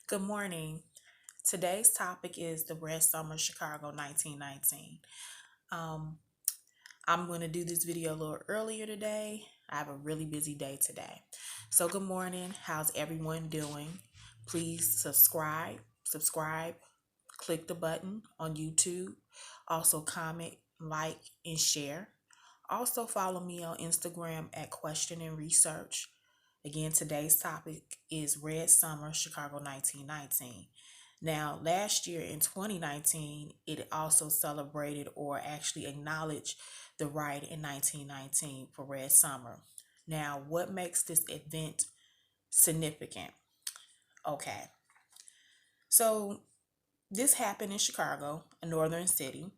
Good morning. Today's topic is the Red Summer Chicago 1919. Um, I'm going to do this video a little earlier today. I have a really busy day today. So, good morning. How's everyone doing? Please subscribe, click the button on YouTube. Also, comment, like, and share. Also, follow me on Instagram at Question and Research. Again, today's topic is Red Summer Chicago 1919. Now, last year in 2019, it also celebrated or actually acknowledged the riot in 1919 for Red Summer. Now, what makes this event significant? Okay, so this happened in Chicago, a northern city,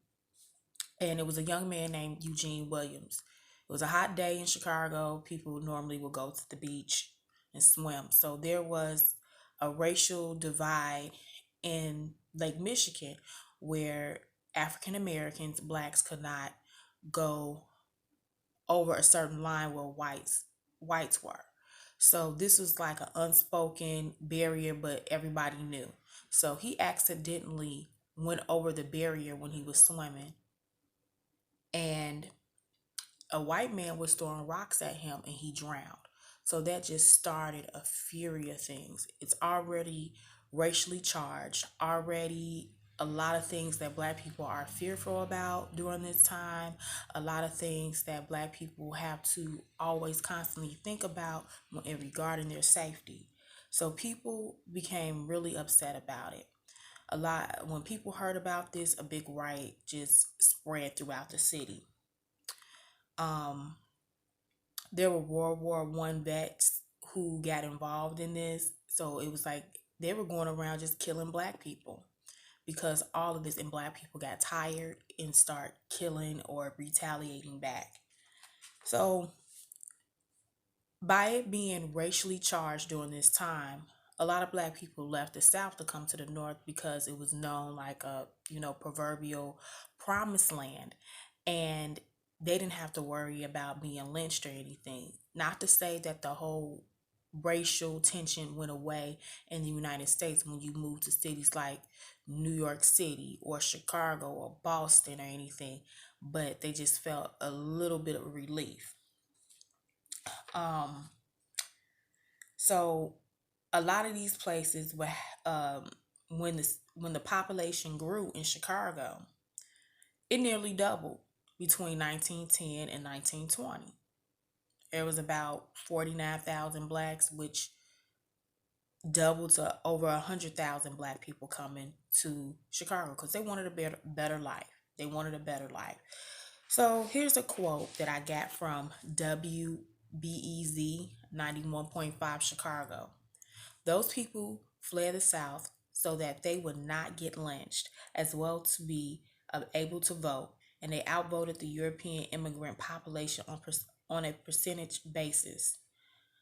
and it was a young man named Eugene Williams. It was a hot day in Chicago. People normally will go to the beach and swim. So there was a racial divide in Lake Michigan where African Americans, blacks could not go over a certain line where whites were. So this was like an unspoken barrier, but everybody knew. So he accidentally went over the barrier when he was swimming, and a white man was throwing rocks at him and he drowned. So that just started a fury of things. It's already racially charged, already a lot of things that black people are fearful about during this time, a lot of things that black people have to always constantly think about in regarding their safety. So people became really upset about it. A lot when people heard about this, a big riot just spread throughout the city. Um, there were World War I vets who got involved in this. So it was like they were going around just killing black people because all of this, and black people got tired and start killing or retaliating back. So by it being racially charged during this time, a lot of black people left the South to come to the North because it was known like a, proverbial promised land. And they didn't have to worry about being lynched or anything. Not to say that the whole racial tension went away in the United States when you move to cities like New York City or Chicago or Boston or anything, but they just felt a little bit of relief. Um, so a lot of these places were when the population grew in Chicago, it nearly doubled between 1910 and 1920. There was about 49,000 blacks, which doubled to over 100,000 black people coming to Chicago because they wanted a better life. They wanted a better life. So here's a quote that I got from WBEZ 91.5 Chicago. Those people fled the South so that they would not get lynched, as well to be able to vote, and they outvoted the European immigrant population on a percentage basis.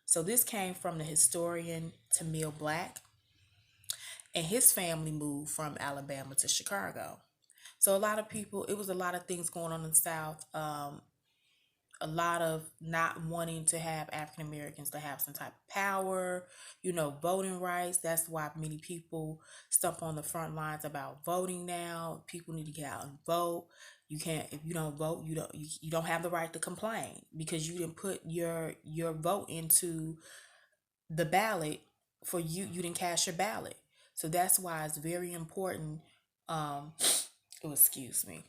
So this came from the historian Tamil Black, and his family moved from Alabama to Chicago. So a lot of people, it was a lot of things going on in the South. A lot of not wanting to have African Americans to have some type of power, voting rights. That's why many people stump on the front lines about voting now. People need to get out and vote. You can't, if you don't vote, you don't have the right to complain because you didn't put your vote into the ballot for you. You didn't cast your ballot. So that's why it's very important. Oh, excuse me.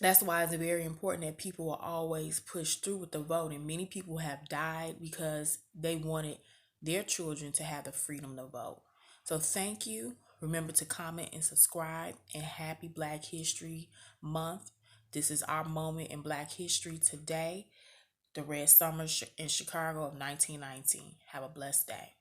That's why it's very important that people will always push through with the vote. And many people have died because they wanted their children to have the freedom to vote. So thank you. Remember to comment and subscribe. And happy Black History Month. This is our moment in Black history today. The Red Summer in Chicago of 1919. Have a blessed day.